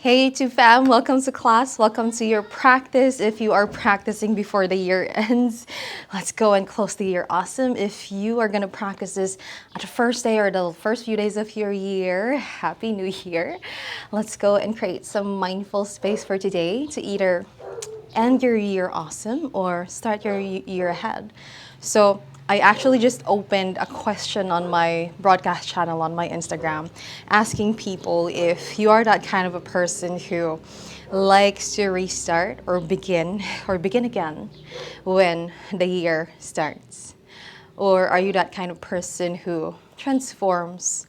Hey to fam, welcome to class, welcome to your practice. If you are practicing before the year ends, let's go and close the year awesome. If you are gonna practice this at the first day or the first few days of your year, Happy New Year. Let's go and create some mindful space for today to either end your year awesome or start your year ahead. So I actually just opened a question on my broadcast channel on my Instagram, asking people if you are that kind of a person who likes to restart or begin again when the year starts. Or are you that kind of person who transforms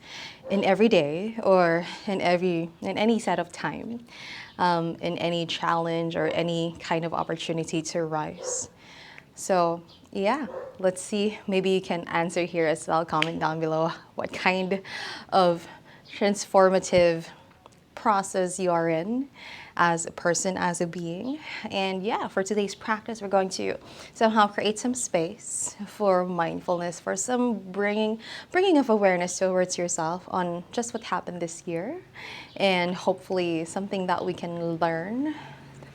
in every day or in any set of time, in any challenge or any kind of opportunity to rise? So yeah, let's see. Maybe you can answer here as well. Comment down below what kind of transformative process you are in as a person, as a being. And yeah, for today's practice, we're going to somehow create some space for mindfulness, for some bringing of awareness towards yourself on just what happened this year, and hopefully something that we can learn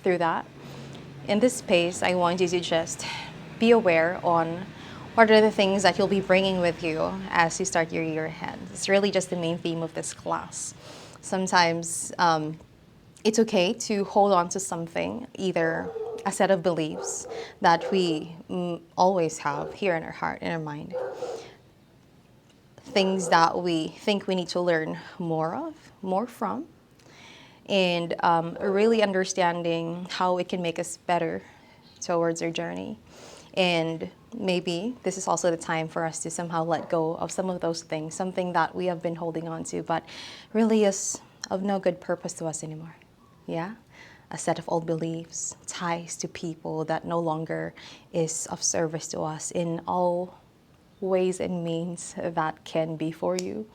through that. In this space, I want you to just be aware on what are the things that you'll be bringing with you as you start your year ahead. It's really just the main theme of this class. Sometimes it's okay to hold on to something, either a set of beliefs that we always have here in our heart, in our mind, things that we think we need to learn more from, and really understanding how it can make us better towards our journey. And maybe this is also the time for us to somehow let go of some of those things, something that we have been holding on to, but really is of no good purpose to us anymore. Yeah? A set of old beliefs, ties to people that no longer is of service to us in all ways and means that can be for you.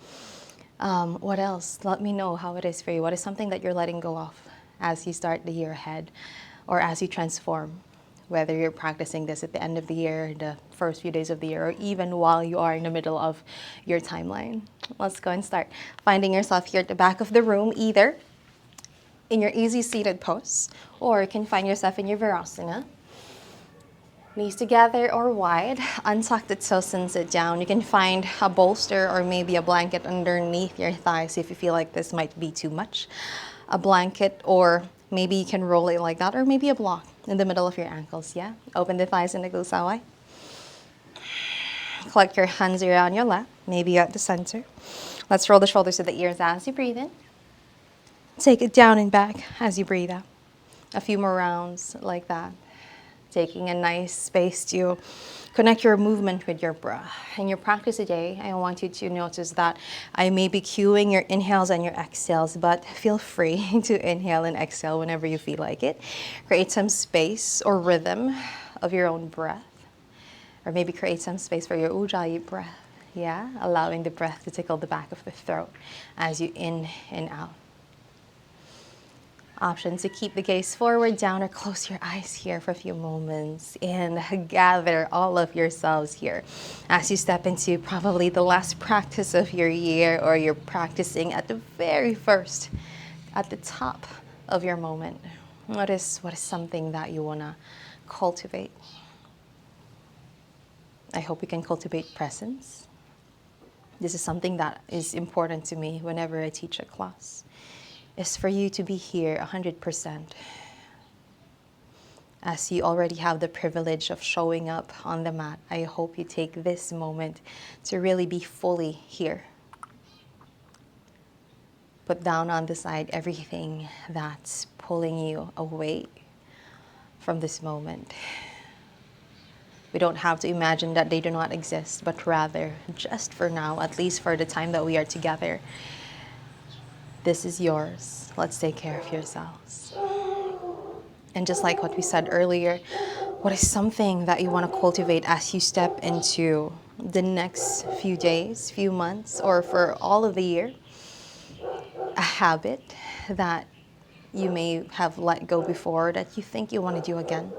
What else? Let me know how it is for you. What is something that you're letting go of as you start the year ahead or as you transform? Whether you're practicing this at the end of the year, the first few days of the year, or even while you are in the middle of your timeline. Let's go and start finding yourself here at the back of the room, either in your easy seated pose, or you can find yourself in your Virasana. Knees together or wide, untuck the toes and sit down. You can find a bolster or maybe a blanket underneath your thighs if you feel like this might be too much. A blanket, or maybe you can roll it like that, or maybe a block in the middle of your ankles, yeah? Open the thighs and the glutes out wide. Collect your hands around your lap, maybe at the center. Let's roll the shoulders to the ears as you breathe in. Take it down and back as you breathe out. A few more rounds like that. Taking a nice space to connect your movement with your breath. In your practice today, I want you to notice that I may be cueing your inhales and your exhales, but feel free to inhale and exhale whenever you feel like it. Create some space or rhythm of your own breath, or maybe create some space for your ujjayi breath. Yeah, allowing the breath to tickle the back of the throat as you in and out. Option to keep the gaze forward, down, or close your eyes here for a few moments and gather all of yourselves here as you step into probably the last practice of your year, or you're practicing at the very first, at the top of your moment. What is something that you want to cultivate? I hope you can cultivate presence. This is something that is important to me whenever I teach a class. Is for you to be here 100%. As you already have the privilege of showing up on the mat, I hope you take this moment to really be fully here. Put down on the side everything that's pulling you away from this moment. We don't have to imagine that they do not exist, but rather, just for now, at least for the time that we are together, this is yours. Let's take care of yourselves. And just like what we said earlier, what is something that you want to cultivate as you step into the next few days, few months, or for all of the year? A habit that you may have let go before that you think you want to do again.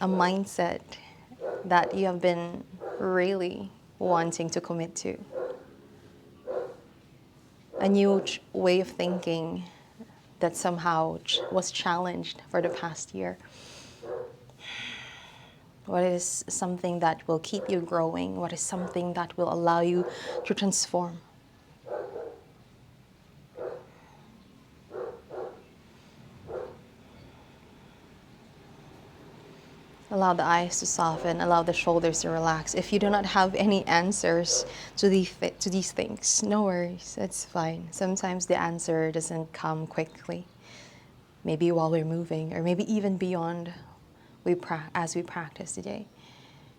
A mindset that you have been really wanting to commit to. a new way of thinking that somehow was challenged for the past year? What is something that will keep you growing? What is something that will allow you to transform? Allow the eyes to soften, allow the shoulders to relax. If you do not have any answers to these things, no worries, it's fine. Sometimes the answer doesn't come quickly. Maybe while we're moving, or maybe even beyond as we practice today.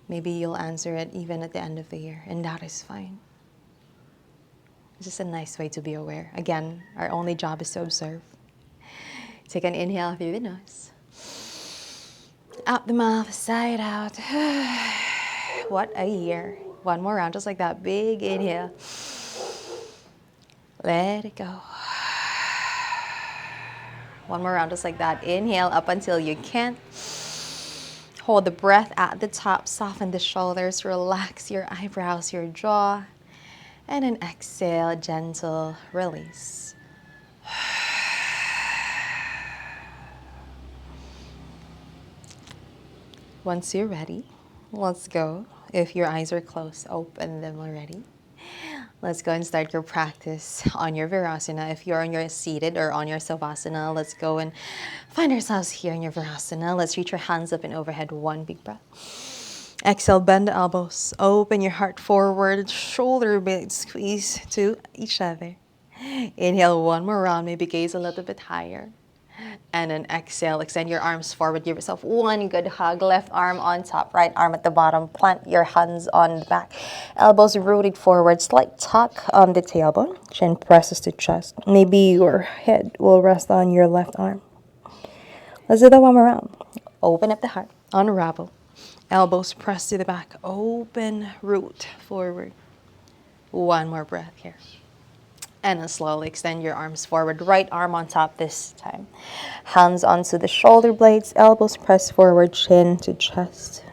Maybe you'll answer it even at the end of the year, and that is fine. It's just a nice way to be aware. Again, our only job is to observe. Take an inhale through the nose. Out the mouth, side out. What a year. One more round, just like that. Big inhale. Let it go. One more round, just like that. Inhale up until you can't. Hold the breath at the top. Soften the shoulders. Relax your eyebrows, your jaw. And then exhale, gentle release. Once you're ready, let's go. If your eyes are closed, open them already. Let's go and start your practice on your Virasana. If you're on your seated or on your Savasana, let's go and find ourselves here in your Virasana. Let's reach your hands up and overhead. One big breath. Exhale, bend the elbows. Open your heart forward. Shoulder blades squeeze to each other. Inhale one more round. Maybe gaze a little bit higher. And then exhale, extend your arms forward. Give yourself one good hug. Left arm on top, right arm at the bottom. Plant your hands on the back. Elbows rooted forward. Slight tuck on the tailbone. Chin presses to chest. Maybe your head will rest on your left arm. Let's do that one more round. Open up the heart. Unravel. Elbows press to the back. Open, root forward. One more breath here. And then slowly extend your arms forward. Right arm on top this time. Hands onto the shoulder blades. Elbows press forward. Chin to chest.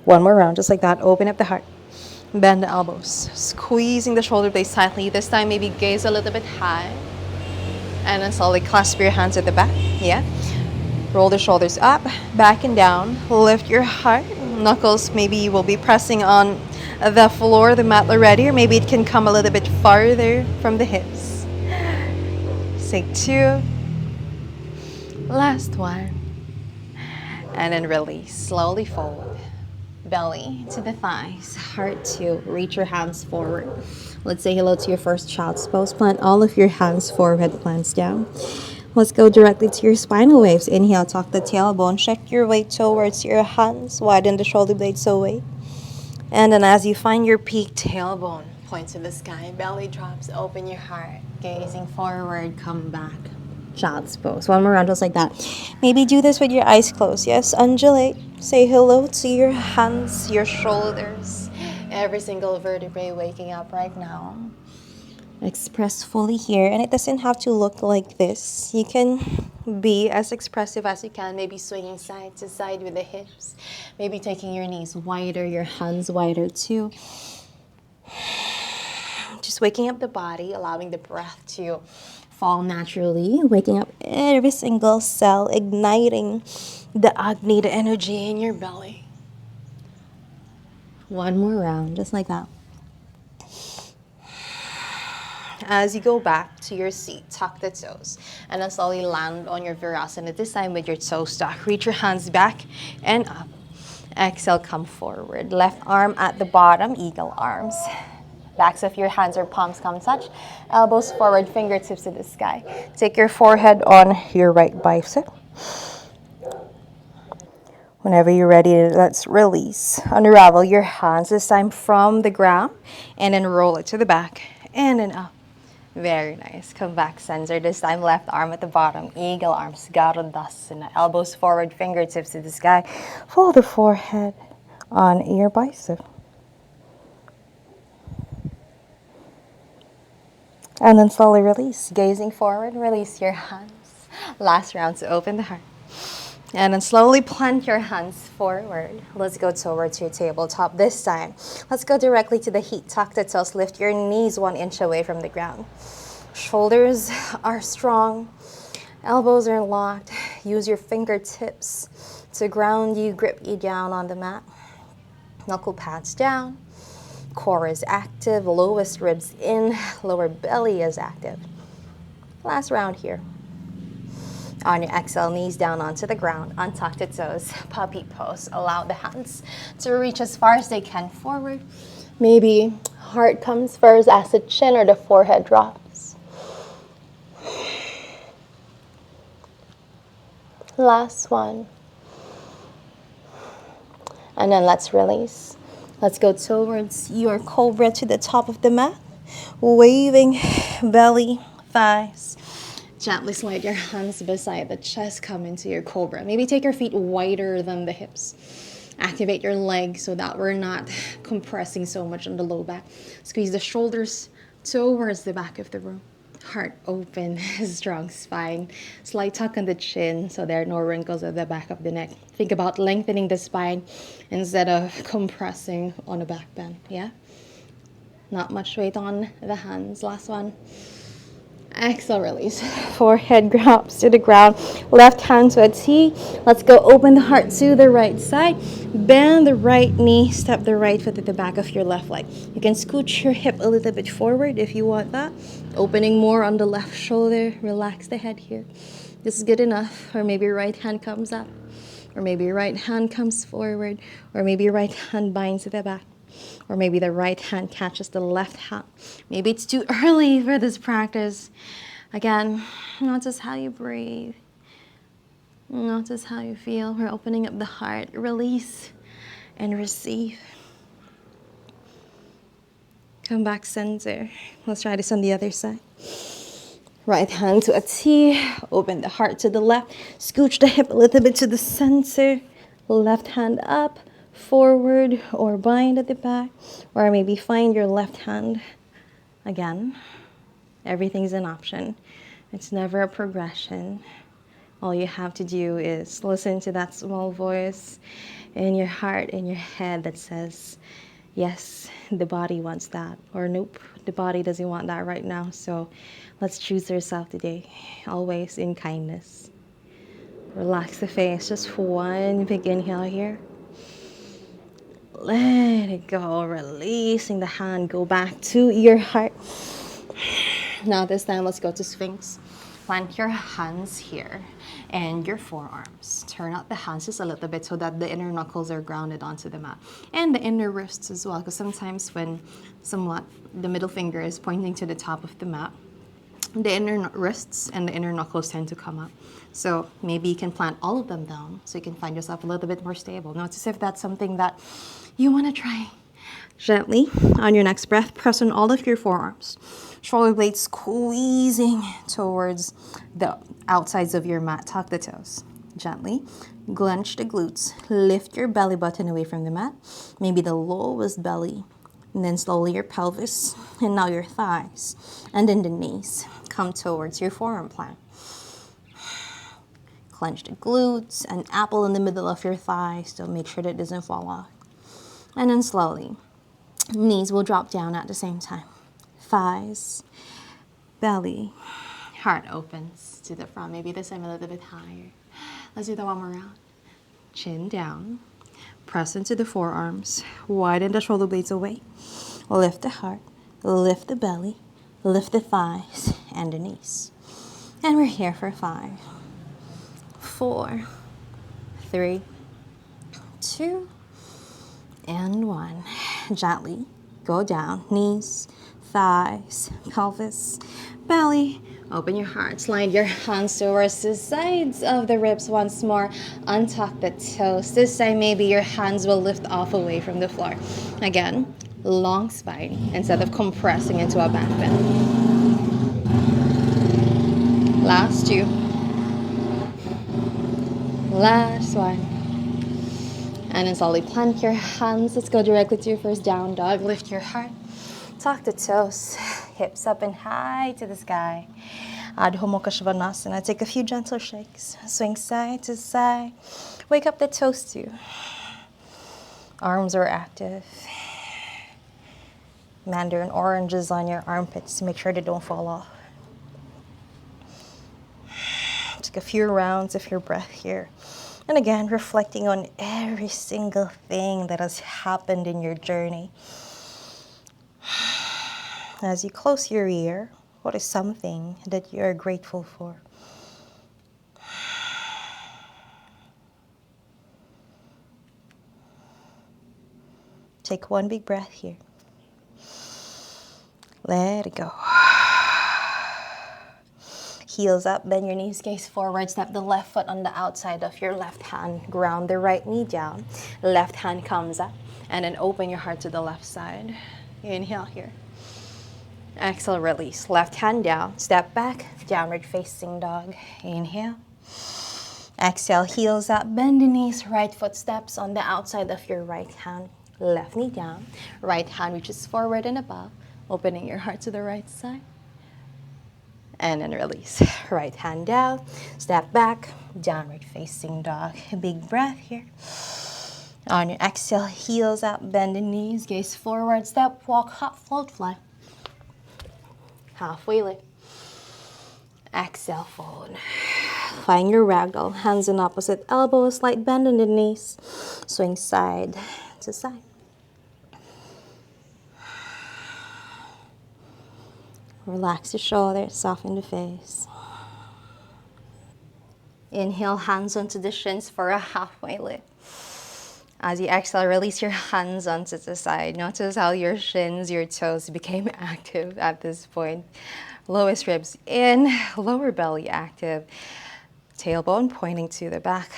One more round, just like that. Open up the heart. Bend the elbows. Squeezing the shoulder blades tightly. This time maybe gaze a little bit high. And then slowly clasp your hands at the back. Yeah. Roll the shoulders up, back and down. Lift your heart. Knuckles maybe you will be pressing on the floor, the mat already, or maybe it can come a little bit farther from the hips. Take two. Last one. And then release. Slowly fold. Belly to the thighs. Heart to reach your hands forward. Let's say hello to your first child's pose. Plant all of your hands forward, plants down. Let's go directly to your spinal waves. Inhale, tuck the tailbone. Check your weight towards your hands. Widen the shoulder blades away. And then as you find your peak, tailbone point to the sky. Belly drops. Open your heart. Gazing forward. Come back. Child's pose. One more round just like that. Maybe do this with your eyes closed. Yes, undulate. Say hello to your hands, your shoulders. Every single vertebrae waking up right now. Express fully here, and it doesn't have to look like this. You can be as expressive as you can, maybe swinging side to side with the hips, maybe taking your knees wider, your hands wider too. Just waking up the body, allowing the breath to fall naturally, waking up every single cell, igniting the Agni, the energy in your belly. One more round, just like that. As you go back to your seat, tuck the toes, and then slowly land on your Virasana, this time with your toes tucked. Reach your hands back and up. Exhale, come forward. Left arm at the bottom, eagle arms. Backs of your hands or palms come touch. Elbows forward, fingertips to the sky. Take your forehead on your right bicep. Whenever you're ready, let's release. Unravel your hands, this time from the ground, and then roll it to the back, and then up. Very nice. Come back, center. This time, left arm at the bottom. Eagle arms, Garudasana. Elbows forward, fingertips to the sky. Fold the forehead on your bicep. And then slowly release. Gazing forward, release your hands. Last round to open the heart. And then slowly plant your hands forward. Let's go towards your tabletop this time. Let's go directly to the heat. Tuck the toes, lift your knees 1 inch away from the ground. Shoulders are strong, elbows are locked. Use your fingertips to ground you, grip you down on the mat. Knuckle pads down. Core is active, lowest ribs in, lower belly is active. Last round here. On your exhale, knees down onto the ground, untuck the toes, puppy pose. Allow the hands to reach as far as they can forward. Maybe heart comes first as the chin or the forehead drops. Last one. And then let's release. Let's go towards your cobra to the top of the mat. Waving belly, thighs. Gently slide your hands beside the chest, come into your cobra. Maybe take your feet wider than the hips. Activate your legs so that we're not compressing so much on the low back. Squeeze the shoulders towards the back of the room. Heart open, strong spine. Slight tuck on the chin so there are no wrinkles at the back of the neck. Think about lengthening the spine instead of compressing on the back bend, yeah? Not much weight on the hands. Last one. Exhale, release. Forehead drops to the ground. Left hand to a T. Let's go open the heart to the right side. Bend the right knee. Step the right foot at the back of your left leg. You can scooch your hip a little bit forward if you want that. Opening more on the left shoulder. Relax the head here. This is good enough. Or maybe right hand comes up. Or maybe right hand comes forward. Or maybe right hand binds to the back. Or maybe the right hand catches the left hand. Maybe it's too early for this practice. Again, notice how you breathe. Notice how you feel. We're opening up the heart. Release and receive. Come back center. Let's try this on the other side. Right hand to a T. Open the heart to the left. Scooch the hip a little bit to the center. Left hand up. Forward or bind at the back, or maybe find your left hand. Again, everything's an option. It's never a progression. All you have to do is listen to that small voice in your heart, in your head that says, yes, the body wants that, or nope, the body doesn't want that right now. So let's choose yourself today, always in kindness. Relax the face, just for one big inhale here. Let it go, releasing the hand, go back to your heart. Now this time, let's go to Sphinx. Plant your hands here and your forearms. Turn out the hands just a little bit so that the inner knuckles are grounded onto the mat. And the inner wrists as well, because sometimes when somewhat the middle finger is pointing to the top of the mat, the inner wrists and the inner knuckles tend to come up. So maybe you can plant all of them down so you can find yourself a little bit more stable. Notice if that's something that you want to try. Gently, on your next breath, press on all of your forearms. Shoulder blades squeezing towards the outsides of your mat. Tuck the toes. Gently, clench the glutes. Lift your belly button away from the mat. Maybe the lowest belly. And then slowly your pelvis. And now your thighs. And then the knees. Come towards your forearm plant. Clench the glutes. An apple in the middle of your thighs. So make sure that it doesn't fall off. And then slowly, knees will drop down at the same time. Thighs, belly, heart opens to the front. Maybe this time a little bit higher. Let's do that one more round. Chin down. Press into the forearms. Widen the shoulder blades away. Lift the heart. Lift the belly. Lift the thighs and the knees. And we're here for 5, 4, 3, 2, and 1. Gently go down. Knees, thighs, pelvis, belly. Open your heart. Slide your hands towards the sides of the ribs once more. Untuck the toes. This time maybe your hands will lift off away from the floor. Again, long spine instead of compressing into a back bend. Last 2. Last 1. And then slowly plant your hands. Let's go directly to your first down dog. Lift your heart. Tuck the toes. hips up and high to the sky. Adho Mukha Svanasana. Take a few gentle shakes. Swing side to side. Wake up the toes too. Arms are active. Mandarin oranges on your armpits. Make sure they don't fall off. Take a few rounds of your breath here. And again, reflecting on every single thing that has happened in your journey. As you close your ear, what is something that you are grateful for? Take one big breath here. Let it go. Heels up, bend your knees, gaze forward, step the left foot on the outside of your left hand, ground the right knee down, left hand comes up, and then open your heart to the left side. Inhale here. Exhale, release. Left hand down, step back, downward facing dog. Inhale. Exhale, heels up, bend the knees, right foot steps on the outside of your right hand, left knee down, right hand reaches forward and above, opening your heart to the right side. And then release. Right hand down, step back, downward facing dog. Big breath here. On your exhale, heels up, bend the knees, gaze forward, step, walk, hop, float, fly. Halfway lift. Exhale, fold. Find your ragdoll, hands on opposite elbows, slight bend in the knees. Swing side to side. Relax the shoulders, soften the face. Inhale, hands onto the shins for a halfway lift. As you exhale, release your hands onto the side. Notice how your shins, your toes became active at this point. Lowest ribs in, lower belly active. Tailbone pointing to the back.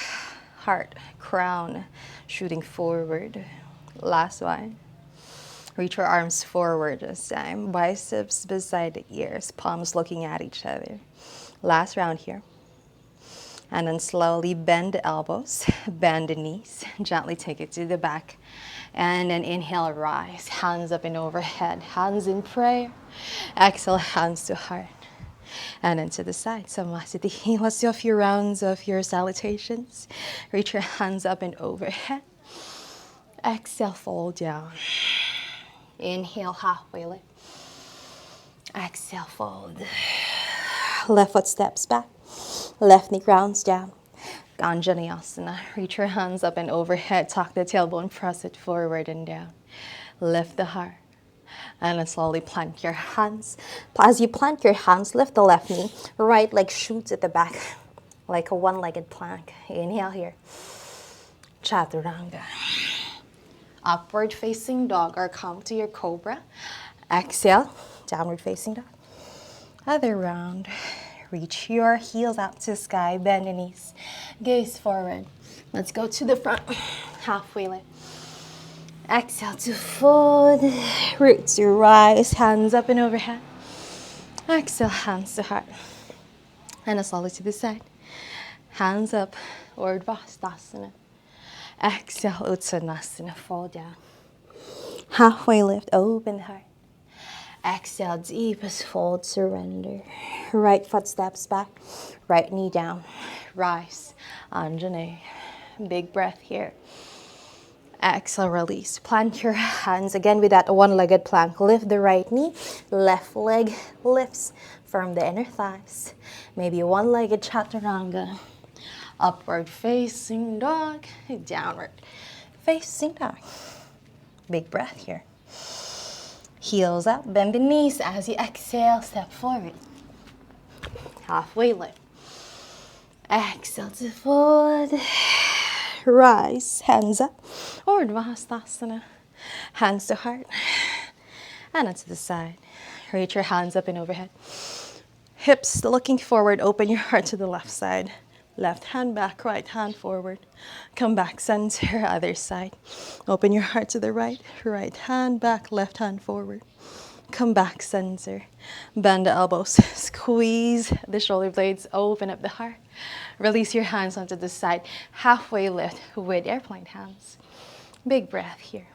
Heart, crown, shooting forward. Last one. Reach your arms forward this time. Biceps beside the ears, palms looking at each other. Last round here. And then slowly bend the elbows, bend the knees, gently take it to the back. And then inhale, rise, hands up and overhead, hands in prayer. Exhale, hands to heart. And then to the side, Samasthiti. Let's do a few rounds of your salutations. Reach your hands up and overhead. Exhale, fold down. Inhale, halfway lift. Exhale, fold. Left foot steps back. Left knee grounds down. Anjaneyasana. Reach your hands up and overhead. Tuck the tailbone, press it forward and down. Lift the heart. And then slowly plant your hands. As you plant your hands, lift the left knee. Right leg shoots at the back like a one-legged plank. Inhale here. Chaturanga. Upward facing dog or come to your cobra. Exhale, downward facing dog. Other round. Reach your heels up to sky, bend the knees. Gaze forward. Let's go to the front. Halfway lift. Exhale to fold. Root to rise, hands up and overhead. Exhale, hands to heart. And a slowly to the side. Hands up, Urdhva. Exhale, Uttanasana, fall down. Halfway lift, open heart. Exhale, deepest fold, surrender. Right foot steps back, right knee down. Rise, Anjane. Big breath here. Exhale, release. Plant your hands again with that one-legged plank. Lift the right knee, left leg lifts from the inner thighs. Maybe a one-legged chaturanga. Upward facing dog, downward facing dog. Big breath here. Heels up, bend the knees as you exhale, step forward. Halfway lift. Exhale to fold. Rise, hands up. Urdhva. Hands to heart. And onto the side. Reach your hands up and overhead. Hips looking forward, open your heart to the left side. Left hand back, right hand forward. Come back, center, other side. Open your heart to the right. Right hand back, left hand forward. Come back, center. Bend the elbows. Squeeze the shoulder blades. Open up the heart. Release your hands onto the side. Halfway lift with airplane hands. Big breath here.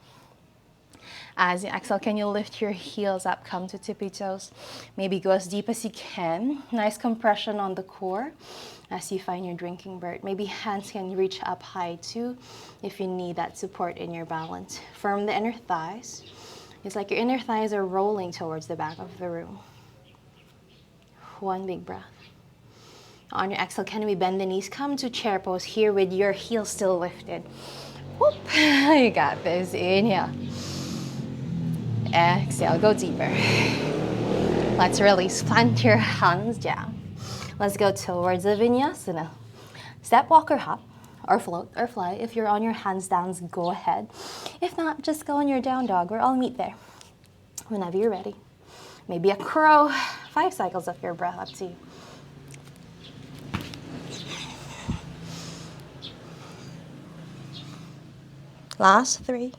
As you exhale, can you lift your heels up, come to tippy toes? Maybe go as deep as you can. Nice compression on the core as you find your drinking bird. Maybe hands can reach up high too if you need that support in your balance. Firm the inner thighs. It's like your inner thighs are rolling towards the back of the room. One big breath. On your exhale, can we bend the knees? Come to chair pose here with your heels still lifted. Whoop. You got this. Inhale. Exhale, go deeper. Let's release. Plant your hands down. Let's go towards the Vinyasa. Step, walk, or hop, or float, or fly. If you're on your hands down, go ahead. If not, just go on your down dog. We're all meet there. Whenever you're ready. Maybe a crow. 5 cycles of your breath, up to you. Last 3,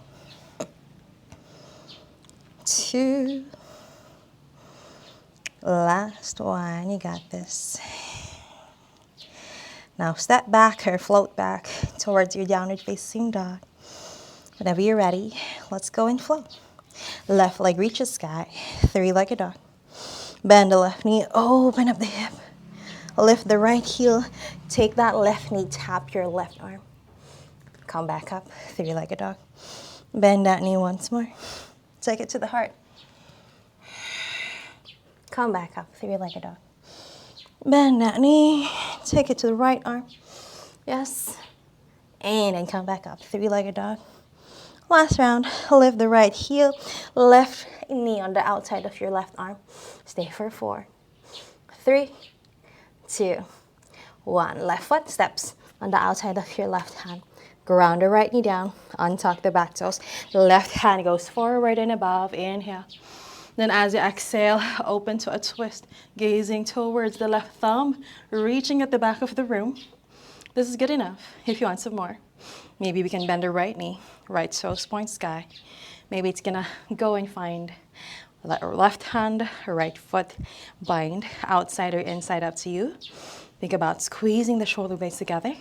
2, last 1, you got this. Now step back or float back towards your downward facing dog. Whenever you're ready, let's go and float. Left leg reaches sky, 3-legged dog. Bend the left knee, open up the hip. Lift the right heel, take that left knee, tap your left arm. Come back up, 3-legged dog. Bend that knee once more. Take it to the heart. Come back up, 3-legged dog. Bend that knee, take it to the right arm. Yes. And then come back up, 3-legged dog. Last round, lift the right heel, left knee on the outside of your left arm. Stay for 4, 3, 2, 1. Left foot steps on the outside of your left hand. Ground the right knee down, untuck the back toes. Left hand goes forward and above, inhale. Then as you exhale, open to a twist, gazing towards the left thumb, reaching at the back of the room. This is good enough. If you want some more, maybe we can bend the right knee, right toes point sky. Maybe it's gonna go and find left hand, right foot, bind, outside or inside, up to you. Think about squeezing the shoulder blades together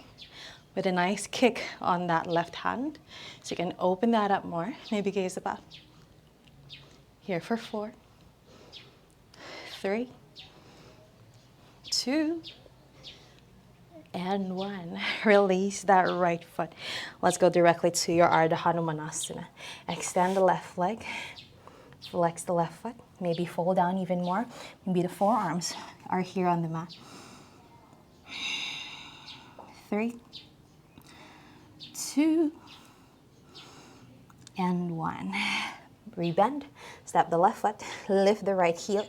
with a nice kick on that left hand. So you can open that up more. Maybe gaze above. Here for 4, 3, 2, and 1. Release that right foot. Let's go directly to your Ardha Hanumanasana. Extend the left leg. Flex the left foot. Maybe fold down even more. Maybe the forearms are here on the mat. 3, 2, and 1. Rebend, step the left foot, lift the right heel,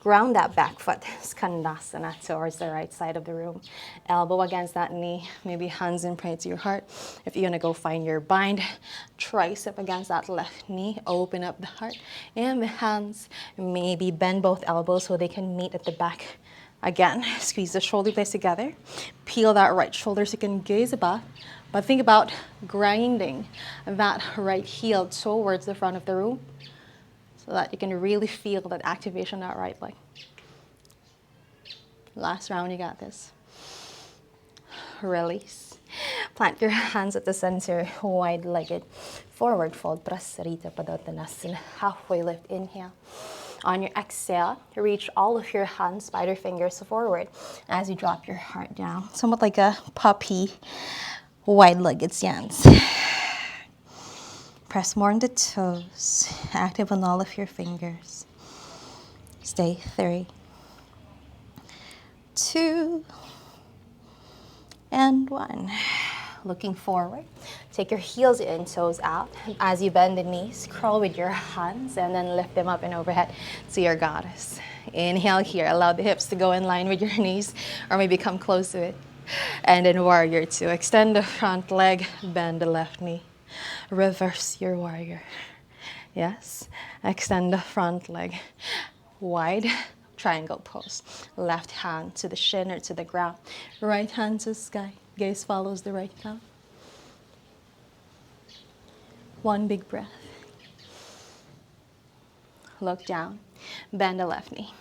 ground that back foot, Skandasana towards the right side of the room. Elbow against that knee, maybe hands in prayer to your heart. If you're gonna go find your bind, tricep against that left knee, open up the heart and the hands. Maybe bend both elbows so they can meet at the back. Again, squeeze the shoulder blades together. Peel that right shoulder so you can gaze above. But think about grinding that right heel towards the front of the room so that you can really feel that activation of that right leg. Last round, you got this. Release. Plant your hands at the center, wide-legged. Forward fold, Prasarita Padottanasana. Halfway lift, inhale. On your exhale, reach all of your hands, spider fingers forward as you drop your heart down. Somewhat like a puppy, wide-legged stance. Press more on the toes. Active on all of your fingers. Stay 3, 2, and 1. Looking forward. Take your heels in, toes out. As you bend the knees, crawl with your hands and then lift them up and overhead to your goddess. Inhale here. Allow the hips to go in line with your knees or maybe come close to it. And then warrior 2. Extend the front leg, bend the left knee. Reverse your warrior. Yes. Extend the front leg. Wide triangle pose. Left hand to the shin or to the ground. Right hand to sky. Gaze follows the right thumb. 1 big breath. Look down. Bend the left knee.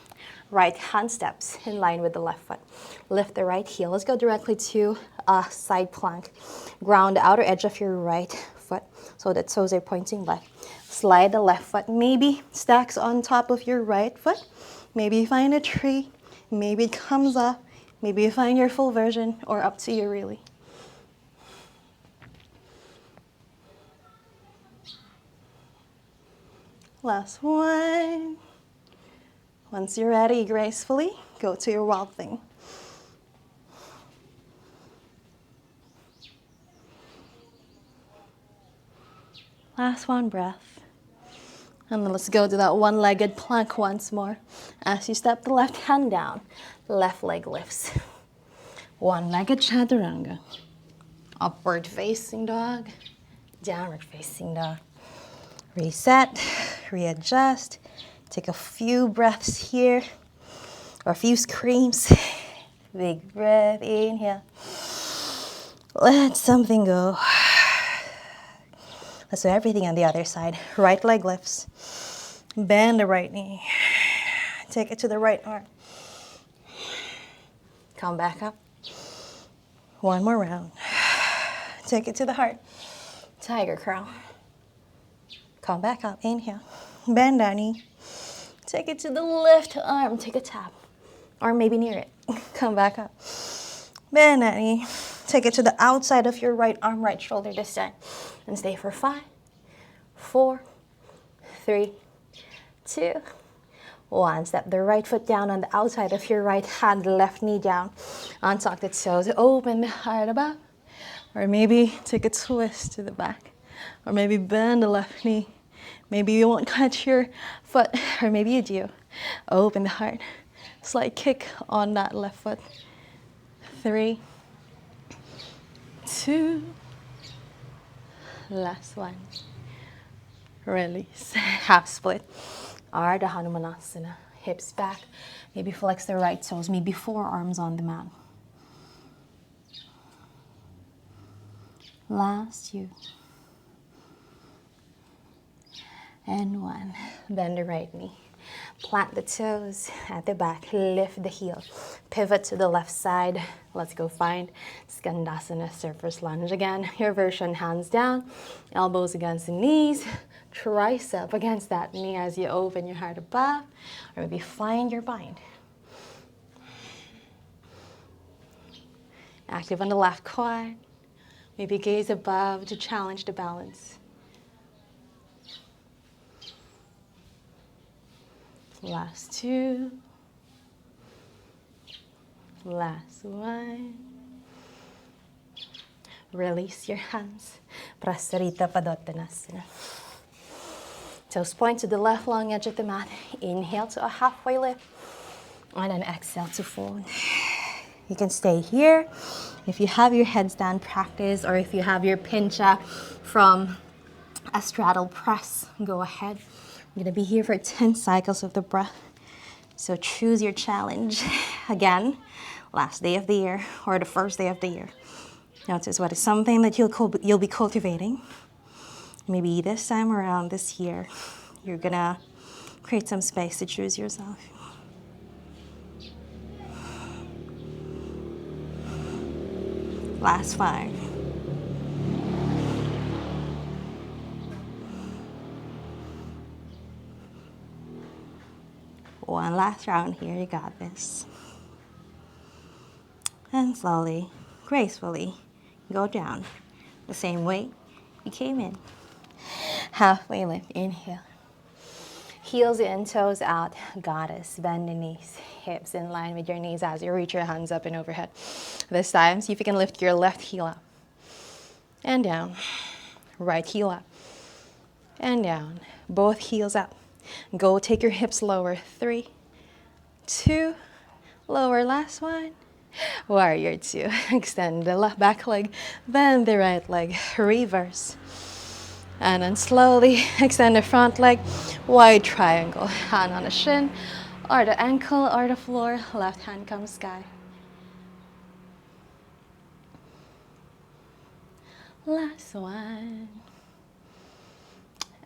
Right hand steps in line with the left foot. Lift the right heel. Let's go directly to a side plank. Ground the outer edge of your right foot so that toes are pointing left. Slide the left foot, maybe stacks on top of your right foot. Maybe you find a tree, maybe it comes up, maybe you find your full version, or up to you really. Last one. Once you're ready, gracefully, go to your wild thing. Last one breath. And then let's go to that one-legged plank once more. As you step the left hand down, left leg lifts. One-legged chaturanga. Upward facing dog, downward facing dog. Reset, readjust. Take a few breaths here, or a few screams. Big breath, inhale. Let something go. Let's do everything on the other side. Right leg lifts. Bend the right knee. Take it to the right arm. Come back up. One more round. Take it to the heart. Tiger curl. Come back up. Inhale. Bend that knee. Take it to the left arm. Take a tap. Or maybe near it. Come back up. Bend that knee. Take it to the outside of your right arm, right shoulder this time. And stay for 5, 4, 3, 2, 1. Step the right foot down on the outside of your right hand, left knee down. Untuck the toes, open the heart above. Or maybe take a twist to the back. Or maybe bend the left knee. Maybe you won't catch your foot, or maybe you do. Open the heart. Slight kick on that left foot. 3, 2, last one. Release. Half split. Ardha Hanumanasana. Hips back. Maybe flex the right toes. Maybe forearms on the mat. Last 2. And 1. Bend the right knee. Plant the toes at the back. Lift the heel. Pivot to the left side. Let's go find Skandasana, surface lunge again. Your version, hands down, elbows against the knees, tricep against that knee as you open your heart above, or maybe find your bind. Active on the left quad. Maybe gaze above to challenge the balance. Last 2. Last 1. Release your hands. Prasarita Padottanasana. Toes point to the left long edge of the mat. Inhale to a halfway lift. And then exhale to fold. You can stay here. If you have your headstand practice, or if you have your pincha from a straddle press, go ahead. I'm going to be here for 10 cycles of the breath. So choose your challenge. Again, last day of the year or the first day of the year. Notice what is something that you'll be cultivating. Maybe this time around this year, you're going to create some space to choose yourself. Last 5. One last round here, you got this. And slowly, gracefully, go down the same way you came in. Halfway lift, inhale. Heels in, toes out, goddess. Bend the knees, hips in line with your knees as you reach your hands up and overhead. This time, see if you can lift your left heel up. And down. Right heel up. And down. Both heels up. Go, take your hips lower. 3, 2, lower, last one. Warrior 2. Extend the left back leg, bend the right leg, reverse. And then slowly extend the front leg, wide triangle. Hand on the shin, or the ankle, or the floor. Left hand comes sky. Last one.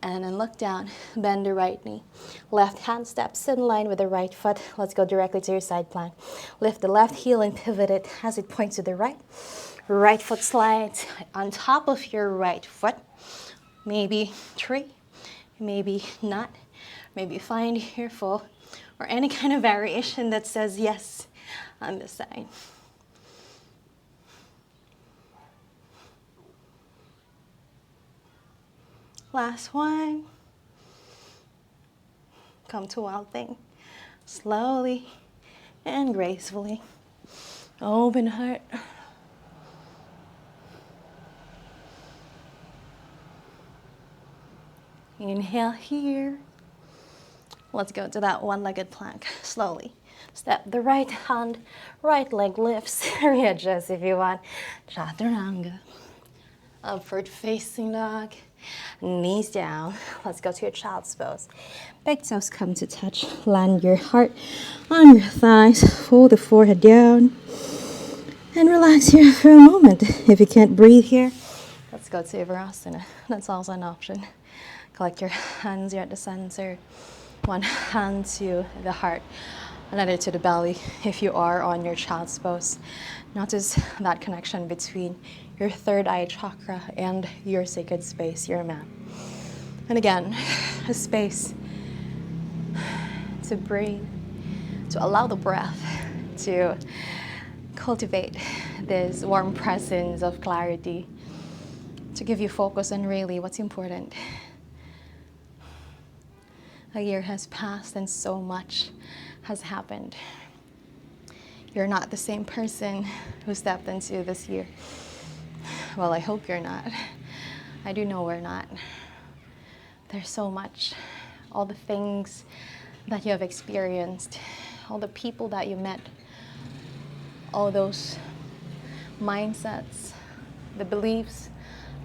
And then look down, bend the right knee. Left hand steps in line with the right foot. Let's go directly to your side plank. Lift the left heel and pivot it as it points to the right. Right foot slides on top of your right foot. Maybe tree, Maybe not. Maybe find here full or any kind of variation that says yes on this side. Last one. Come to wild thing. Slowly and gracefully. Open heart. Inhale here. Let's go to that one-legged plank. Slowly. Step the right hand, right leg lifts. Readjust if you want. Chaturanga. Upward facing dog. Knees down. Let's go to your child's pose. Big toes come to touch. Land your heart on your thighs. Fold the forehead down. And relax here for a moment. If you can't breathe here, let's go to Vinyasa. That's also an option. Collect your hands here at the center. One hand to the heart, another to the belly. If you are on your child's pose, notice that connection between your third eye chakra and your sacred space, your mat. And again, a space to breathe, to allow the breath to cultivate this warm presence of clarity, to give you focus on really what's important. A year has passed and so much has happened. You're not the same person who stepped into this year. Well, I hope you're not. I do know we're not. There's so much. All the things that you have experienced, all the people that you met, all those mindsets, the beliefs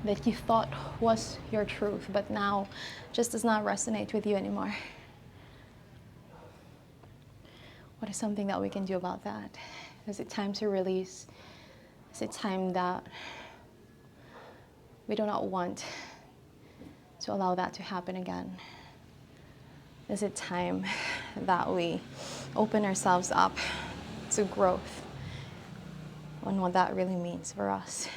that you thought was your truth, but now just does not resonate with you anymore. What is something that we can do about that? Is it time to release? Is it time that we do not want to allow that to happen again? Is it time that we open ourselves up to growth and what that really means for us?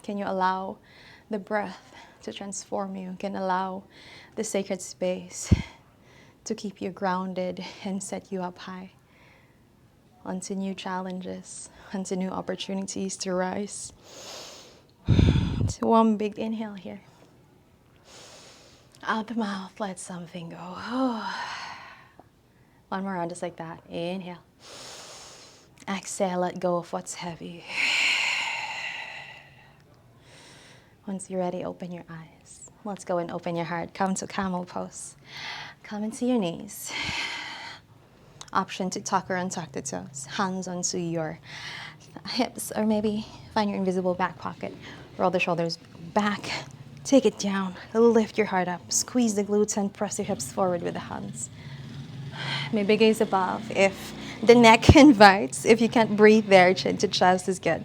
Can you allow the breath to transform you? Can allow the sacred space to keep you grounded and set you up high onto new challenges, onto new opportunities to rise. So one big inhale here. Out the mouth, let something go. One more round, just like that. Inhale. Exhale, let go of what's heavy. Once you're ready, open your eyes. Let's go and open your heart. Come to camel pose. Come into your knees. Option to tuck or untuck the toes. Hands onto your hips, or maybe find your invisible back pocket. Roll the shoulders back. Take it down. Lift your heart up. Squeeze the glutes and press your hips forward with the hands. Maybe gaze above. If the neck invites, if you can't breathe there, chin to chest is good.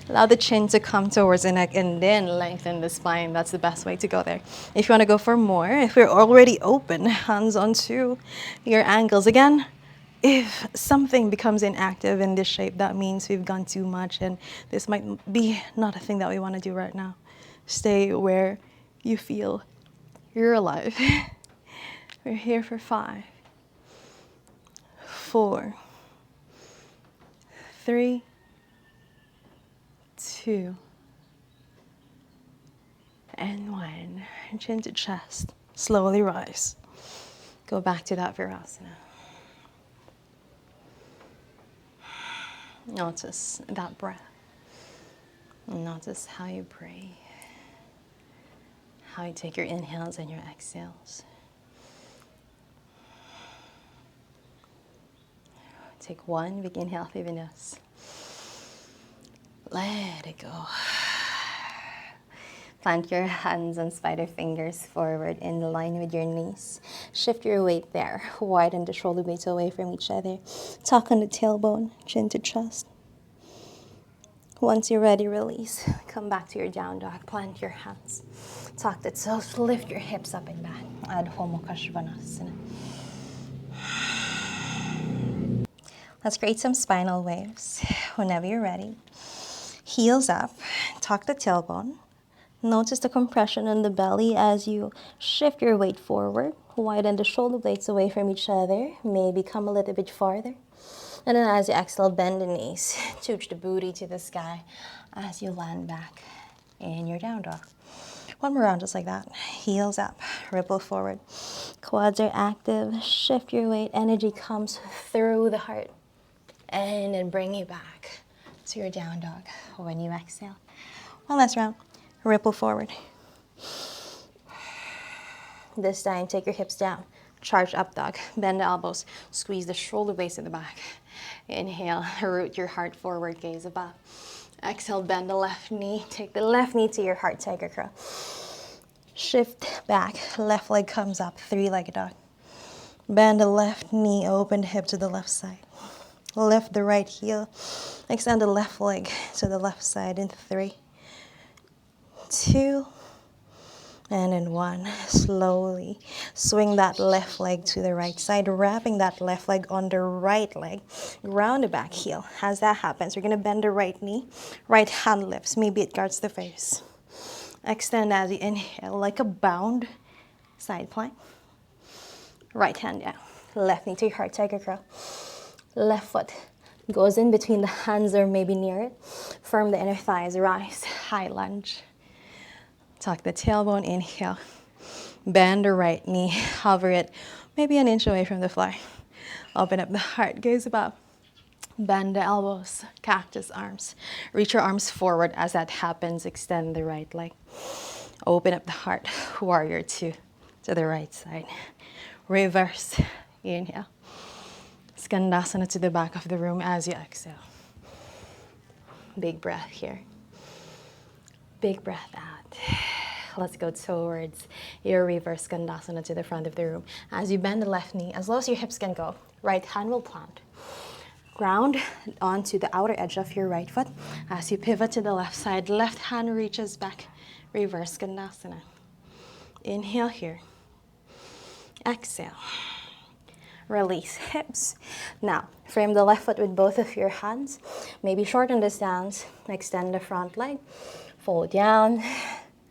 Allow the chin to come towards the neck and then lengthen the spine. That's the best way to go there. If you want to go for more, if we're already open, hands onto your ankles. Again, if something becomes inactive in this shape, that means we've gone too much and this might be not a thing that we want to do right now. Stay where you feel you're alive. We're here for 5, 4, 3, 2, and 1. Chin to chest. Slowly rise. Go back to that Virasana. Notice that breath. Notice how you breathe. How you take your inhales and your exhales. Take one big inhale through the nose. Let it go. Plant your hands and spider fingers forward in line with your knees. Shift your weight there. Widen the shoulder blades away from each other. Tuck on the tailbone, chin to chest. Once you're ready, release. Come back to your down dog. Plant your hands. Tuck the toes. Lift your hips up and back. Adho Mukha Svanasana. Let's create some spinal waves. Whenever you're ready, Heels up, tuck the tailbone. Notice the compression in the belly as you shift your weight forward. Widen the shoulder blades away from each other. Maybe come a little bit farther. And then as you exhale, bend the knees. Tooch the booty to the sky as you land back in your down dog. One more round just like that. Heels up, ripple forward. Quads are active. Shift your weight. Energy comes through the heart. And then bring you back to your down dog when you exhale. One last round. Ripple forward. This time, take your hips down. Charge up dog. Bend the elbows. Squeeze the shoulder blades in the back. Inhale, root your heart forward, gaze above. Exhale, bend the left knee. Take the left knee to your heart, tiger crow. Shift back. Left leg comes up, three-legged dog. Bend the left knee, open the hip to the left side. Lift the right heel. Extend the left leg to the left side in 3, 2, and in 1. Slowly swing that left leg to the right side, wrapping that left leg on the right leg. Ground the back heel. As that happens, you're going to bend the right knee. Right hand lifts. Maybe it guards the face. Extend as you inhale like a bound. Side plank. Right hand down. Left knee to your heart, tiger crow. Left foot goes in between the hands or maybe near it. Firm the inner thighs, rise, high lunge. Tuck the tailbone, inhale. Bend the right knee, hover it maybe an inch away from the floor. Open up the heart, gaze above. Bend the elbows, cactus arms. Reach your arms forward as that happens. Extend the right leg. Open up the heart, warrior 2 to the right side. Reverse, inhale. Skandasana to the back of the room as you exhale. Big breath here. Big breath out. Let's go towards your reverse Skandasana to the front of the room. As you bend the left knee, as low as your hips can go, right hand will plant. Ground onto the outer edge of your right foot. As you pivot to the left side, left hand reaches back. Reverse Skandasana. Inhale here. Exhale. Release hips. Now, frame the left foot with both of your hands. Maybe shorten the stance. Extend the front leg. Fold down.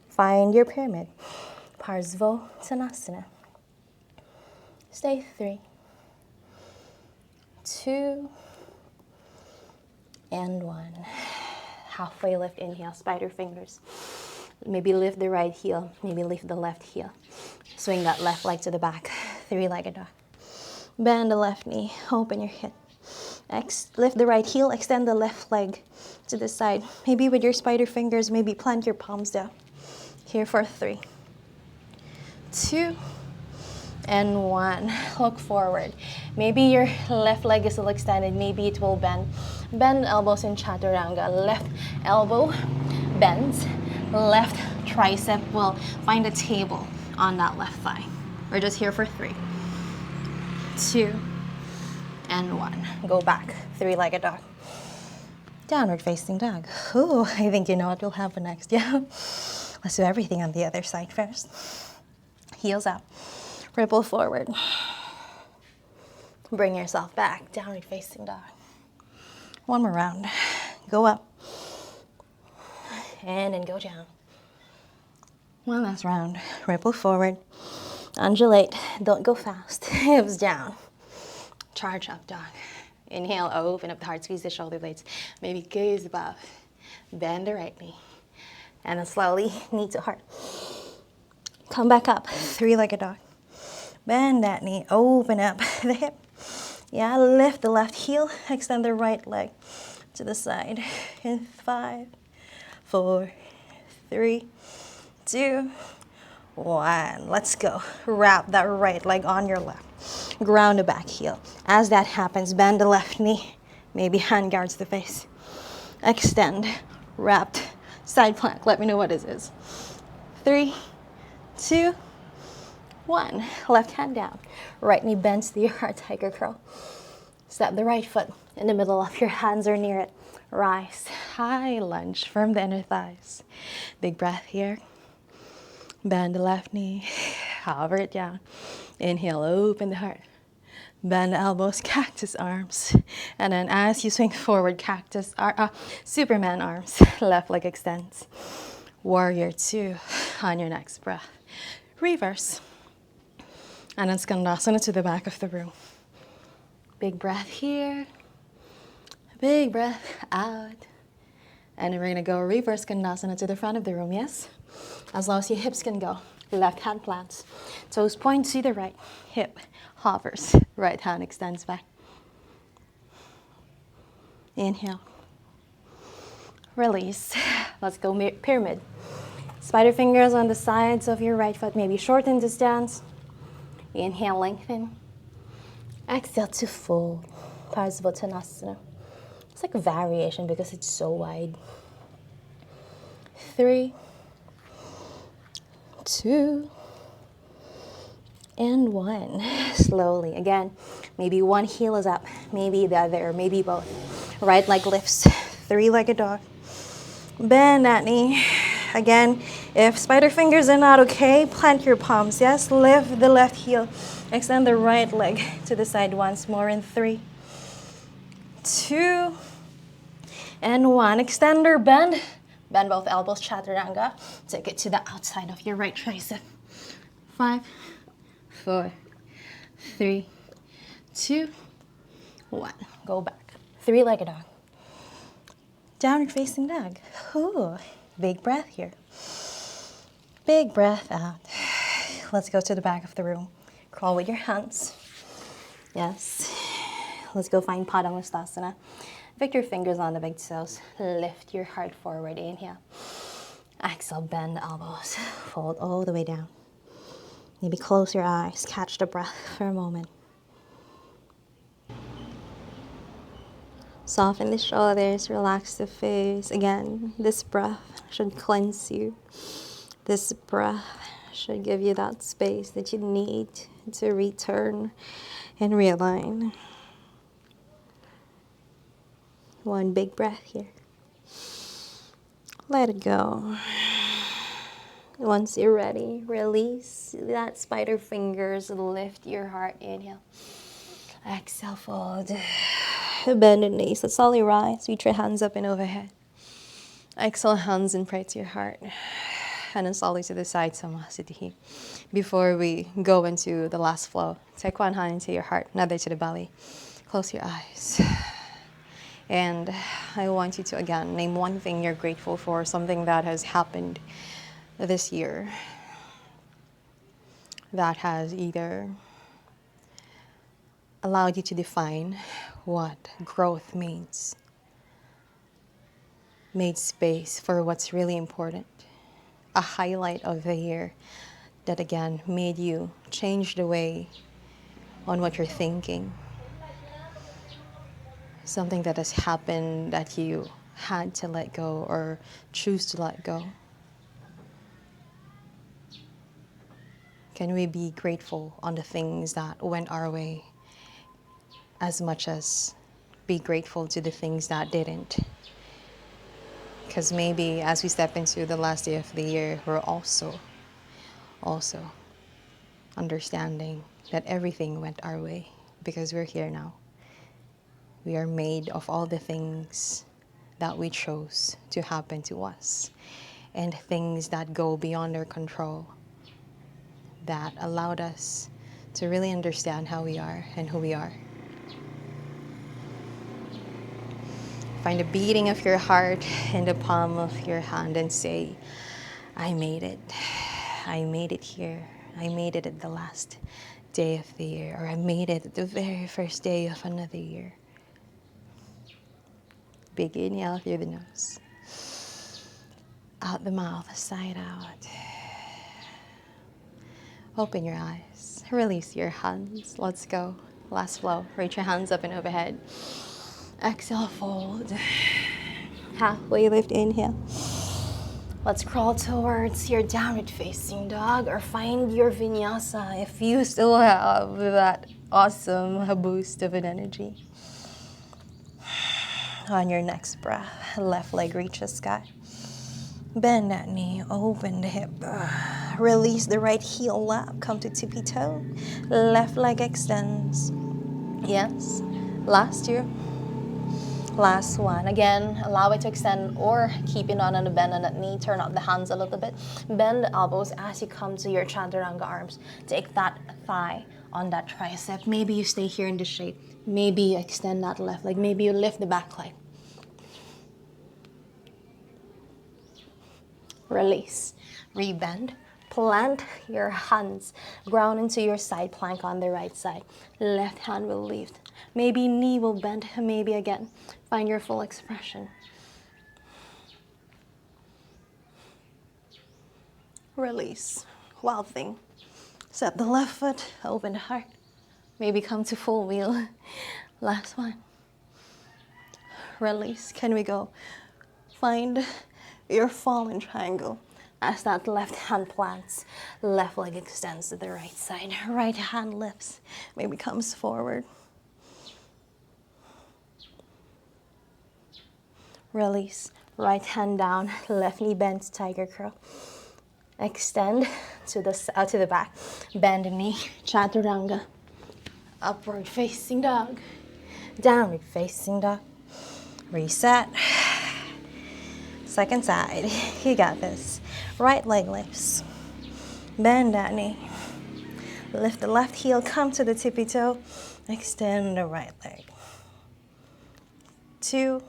Find your pyramid. Parsvottanasana. Stay 3, 2, and 1. Halfway lift, inhale, spider fingers. Maybe lift the right heel. Maybe lift the left heel. Swing that left leg to the back. Three-legged dog. Bend the left knee, open your hip. Lift the right heel, extend the left leg to the side. Maybe with your spider fingers, maybe plant your palms down. Here for 3, 2, and 1. Look forward. Maybe your left leg is still extended, maybe it will bend. Bend elbows in chaturanga. Left elbow bends. Left tricep will find a table on that left thigh. We're just here for 3, 2, and 1. Go back, three-legged dog. Downward facing dog. Ooh, I think you know what will happen next, yeah? Let's do everything on the other side first. Heels up, ripple forward. Bring yourself back, downward facing dog. One more round. Go up, and then go down. One last round. Ripple forward. Undulate. Don't go fast. Hips down. Charge up, dog. Inhale, open up the heart, squeeze the shoulder blades. Maybe gaze above. Bend the right knee. And then slowly, knee to heart. Come back up. Three-legged dog. Bend that knee. Open up the hip. Yeah, lift the left heel. Extend the right leg to the side. In 5, 4, 3, 2, 1. Let's go. Wrap that right leg on your left. Ground the back heel. As that happens, bend the left knee. Maybe hand guards the face. Extend. Wrapped. Side plank. Let me know what this is. 3, 2, 1. Left hand down. Right knee bends to your heart, tiger crow. Step the right foot in the middle of your hands or near it. Rise. High lunge. Firm the inner thighs. Big breath here. Bend the left knee. Hover it down. Inhale, open the heart. Bend elbows, cactus arms. And then as you swing forward, Superman arms. Left leg extends. Warrior 2 on your next breath. Reverse. And then Skandasana to the back of the room. Big breath here. Big breath out. And then we're gonna go reverse Skandasana to the front of the room, yes? As long as your hips can go. Left hand plants. Toes point to the right. Hip hovers. Right hand extends back. Inhale. Release. Let's go pyramid. Spider fingers on the sides of your right foot. Maybe shorten the stance. Inhale, lengthen. Exhale to fold. Parsvottanasana. It's like a variation because it's so wide. 3, 2, and 1. Slowly. Again, maybe one heel is up, maybe the other, or maybe both. Right leg lifts. 3-legged dog. Bend that knee. Again, if spider fingers are not okay, plant your palms. Yes, lift the left heel. Extend the right leg to the side once more in 3, 2, and 1. Extender bend. Bend both elbows, chaturanga. Take it to the outside of your right tricep. 5, 4, 3, 2, 1. Go back. 3-legged dog. Downward facing dog. Ooh, big breath here. Big breath out. Let's go to the back of the room. Crawl with your hands. Yes. Let's go find Padangustasana. Pick your fingers on the big toes. Lift your heart forward. Inhale. Exhale, bend the elbows. Fold all the way down. Maybe close your eyes. Catch the breath for a moment. Soften the shoulders. Relax the face. Again, this breath should cleanse you. This breath should give you that space that you need to return and realign. One big breath here. Let it go. Once you're ready, release that spider fingers. Lift your heart. Inhale. Exhale, fold. Bend the knees. Let's slowly rise. Reach your hands up and overhead. Exhale, hands and pray to your heart. And then slowly to the side, Samasthiti. Before we go into the last flow, take one hand into your heart, another to the belly. Close your eyes. And I want you to, again, name one thing you're grateful for, something that has happened this year that has either allowed you to define what growth means, made space for what's really important, a highlight of the year that, again, made you change the way on what you're thinking. Something that has happened that you had to let go or choose to let go. Can we be grateful on the things that went our way as much as be grateful to the things that didn't? Because maybe as we step into the last day of the year, we're also understanding that everything went our way because we're here now. We are made of all the things that we chose to happen to us and things that go beyond our control that allowed us to really understand how we are and who we are. Find the beating of your heart in the palm of your hand and say, I made it. I made it here. I made it at the last day of the year, or I made it at the very first day of another year. Big inhale through the nose. Out the mouth, side out. Open your eyes. Release your hands. Let's go. Last flow. Reach your hands up and overhead. Exhale, fold. Halfway lift, inhale. Let's crawl towards your downward facing dog or find your vinyasa if you still have that awesome boost of an energy. On your next breath, left leg reaches sky. Bend that knee, open the hip. Release the right heel up, come to tippy toe. Left leg extends. Yes. Last year. Last one. Again, allow it to extend or keep it on a bend on that knee. Turn out the hands a little bit. Bend the elbows as you come to your chaturanga arms. Take that thigh on that tricep. Maybe you stay here in this shape. Maybe you extend that left leg. Maybe you lift the back leg. Release. Rebend. Plant your hands. Ground into your side plank on the right side. Left hand will lift. Maybe knee will bend. Maybe again. Find your full expression. Release. Wild thing. Step the left foot. Open the heart. Maybe come to full wheel. Last one. Release. Can we go? Find your fallen triangle. As that left hand plants, left leg extends to the right side. Right hand lifts. Maybe comes forward. Release. Right hand down. Left knee bends, tiger curl. Extend to the back. Bend the knee. Chaturanga. Upward facing dog. Downward facing dog. Reset. Second side. You got this. Right leg lifts. Bend that knee. Lift the left heel. Come to the tippy toe. Extend the right leg. 2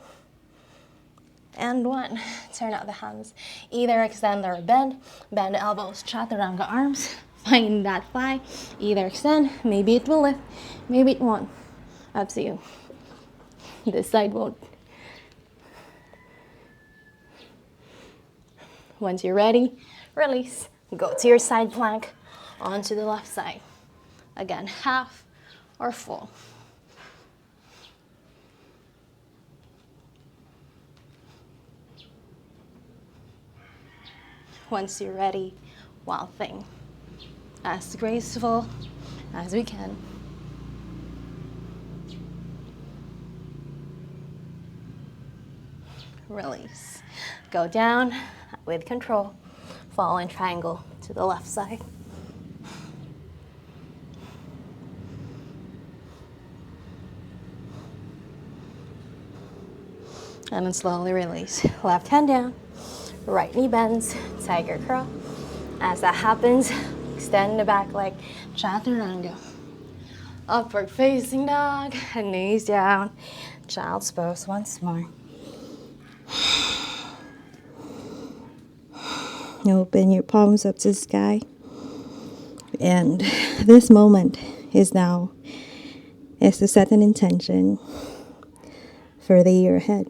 and 1. Turn out the hands. Either extend or bend. Bend the elbows. Chaturanga arms. Find that thigh. Either extend. Maybe it will lift. Maybe it won't. Up to you. This side won't. Once you're ready, release. Go to your side plank, onto the left side. Again, half or full. Once you're ready, wild thing. As graceful as we can. Release. Go down with control. Fallen triangle to the left side. And then slowly release. Left hand down. Right knee bends. Tiger curl. As that happens, extend the back leg. Chaturanga. Upward facing dog. Knees down. Child's pose once more. Open your palms up to the sky. And this moment is to set an intention for the year ahead.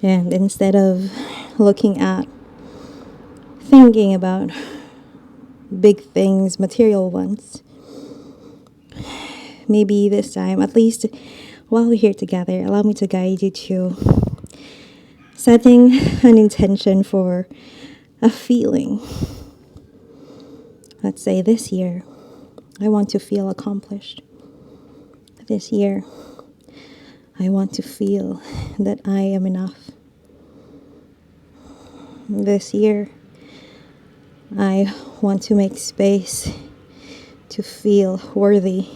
And instead of thinking about big things, material ones, maybe this time, at least while we're here together, allow me to guide you to setting an intention for a feeling. Let's say this year, I want to feel accomplished. This year, I want to feel that I am enough. This year, I want to make space to feel worthy.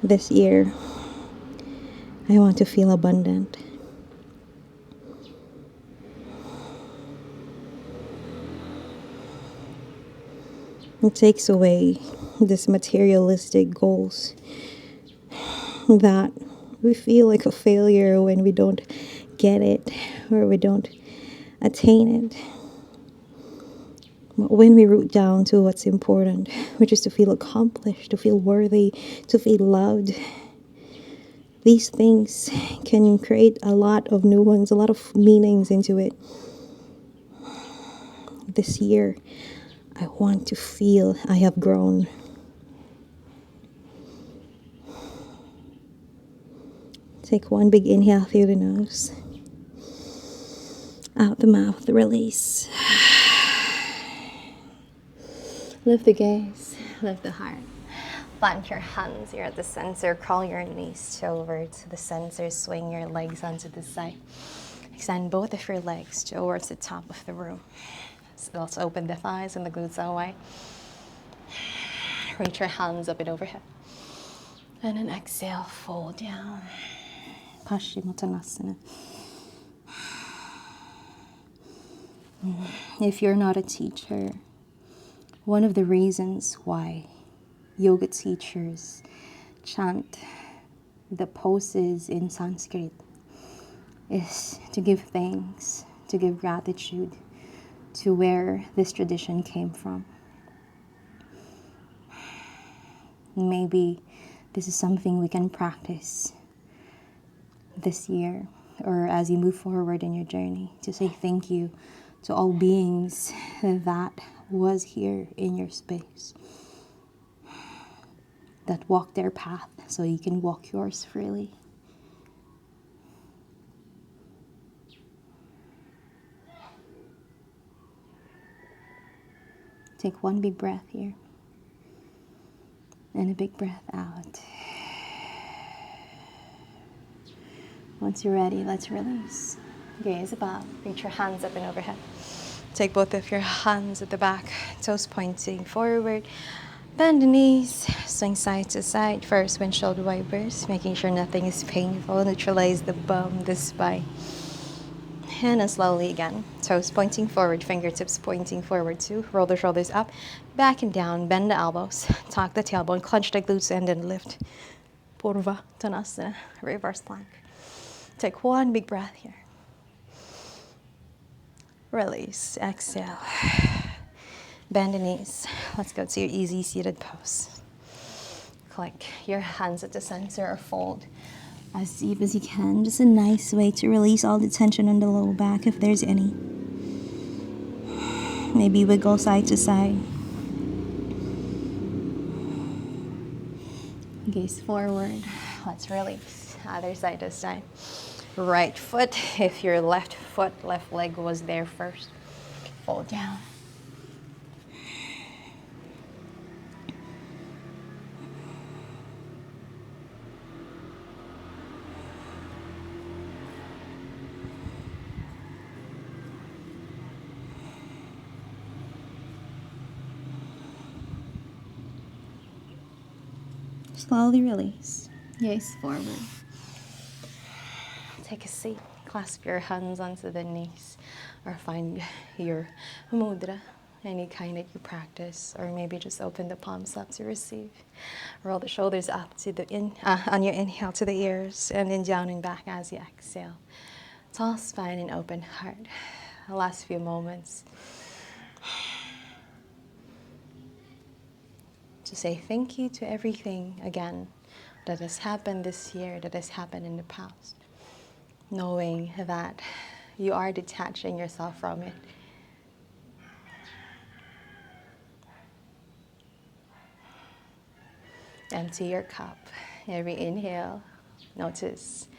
This year, I want to feel abundant. It takes away this materialistic goals that we feel like a failure when we don't get it or we don't attain it. But when we root down to what's important, which is to feel accomplished, to feel worthy, to feel loved, these things can create a lot of new ones, a lot of meanings into it. This year, I want to feel I have grown. Take one big inhale through the nose. Out the mouth, release. Lift the gaze, lift the heart. Plant your hands here at the center. Crawl your knees over to the center. Swing your legs onto the side. Extend both of your legs towards the top of the room. So let's open the thighs and the glutes out wide. Reach your hands up and overhead. And then exhale, fold down. Paschimottanasana. If you're not a teacher, one of the reasons why yoga teachers chant the poses in Sanskrit is to give thanks, to give gratitude to where this tradition came from. Maybe this is something we can practice this year or as you move forward in your journey, to say thank you to all beings that was here in your space, that walked their path so you can walk yours freely. Take one big breath here and a big breath out. Once you're ready, let's release. Gaze above, reach your hands up and overhead. Take both of your hands at the back, toes pointing forward. Bend the knees, swing side to side. First, windshield wipers, making sure nothing is painful. Neutralize the bum, the spine. And then slowly again, toes pointing forward, fingertips pointing forward too. Roll the shoulders up, back and down. Bend the elbows, tuck the tailbone, clench the glutes, and then lift. Purva Tanasana, reverse plank. Take one big breath here. Release, exhale. Bend the knees. Let's go to your easy seated pose. Click your hands at the center or fold as deep as you can. Just a nice way to release all the tension on the low back if there's any. Maybe wiggle side to side. Gaze forward. Let's release. Other side this time. Right foot, if your left foot, left leg was there first, fold down. Slowly release. Gaze forward. Take a seat. Clasp your hands onto the knees or find your mudra, any kind that you practice, or maybe just open the palms up to receive. Roll the shoulders up to the on your inhale to the ears, and then down and back as you exhale. Tall spine and open heart. The last few moments to say thank you to everything again that has happened this year, that has happened in the past. Knowing that you are detaching yourself from it. Empty your cup. Every inhale, notice.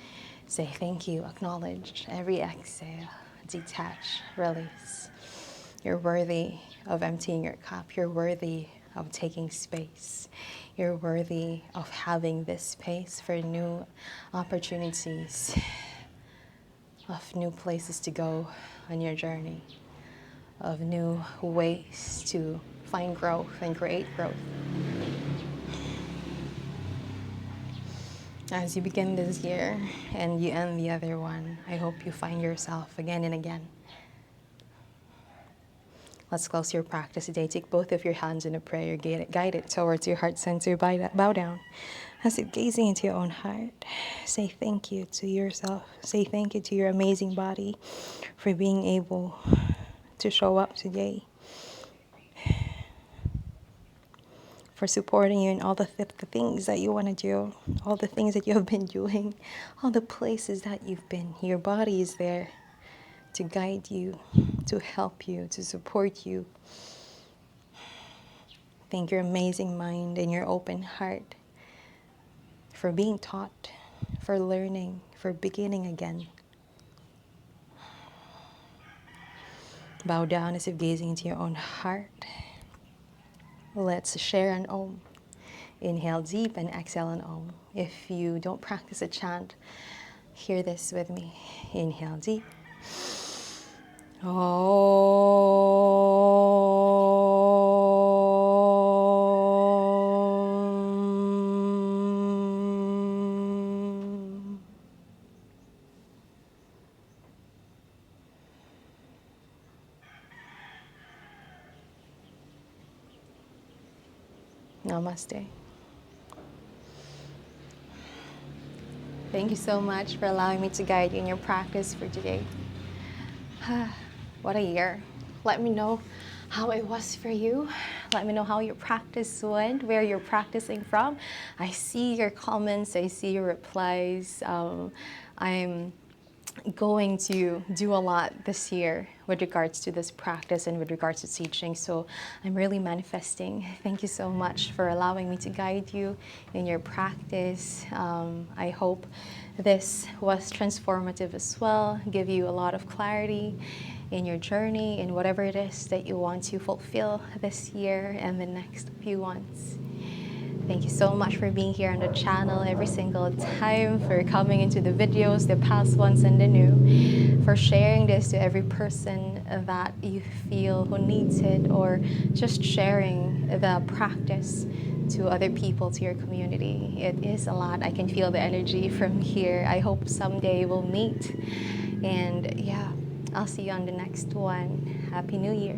Say thank you, acknowledge. Every exhale, detach, release. You're worthy of emptying your cup. You're worthy of taking space. You're worthy of having this space for new opportunities, of new places to go on your journey, of new ways to find growth and create growth. As you begin this year and you end the other one, I hope you find yourself again and again. Let's close your practice today. Take both of your hands in a prayer, guide it towards your heart center, bow down. As if gazing into your own heart, say thank you to yourself. Say thank you to your amazing body for being able to show up today, for supporting you in all the things that you want to do, all the things that you have been doing, all the places that you've been. Your body is there to guide you, to help you, to support you. Thank your amazing mind and your open heart for being taught, for learning, for beginning again. Bow down as if gazing into your own heart. Let's share an Om. Inhale deep and exhale an Om. If you don't practice a chant, hear this with me. Inhale deep. Om. Namaste. Thank you so much for allowing me to guide you in your practice for today. What a year. Let me know how it was for you. Let me know how your practice went, where you're practicing from. I see your comments, I see your replies. I'm going to do a lot this year with regards to this practice and with regards to teaching. So I'm really manifesting. Thank you so much for allowing me to guide you in your practice. I hope this was transformative as well, give you a lot of clarity in your journey, in whatever it is that you want to fulfill this year and the next few months. Thank you so much for being here on the channel every single time, for coming into the videos, the past ones and the new, for sharing this to every person that you feel who needs it, or just sharing the practice to other people, to your community. It is a lot. I can feel the energy from here. I hope someday we'll meet. And yeah, I'll see you on the next one. Happy New Year.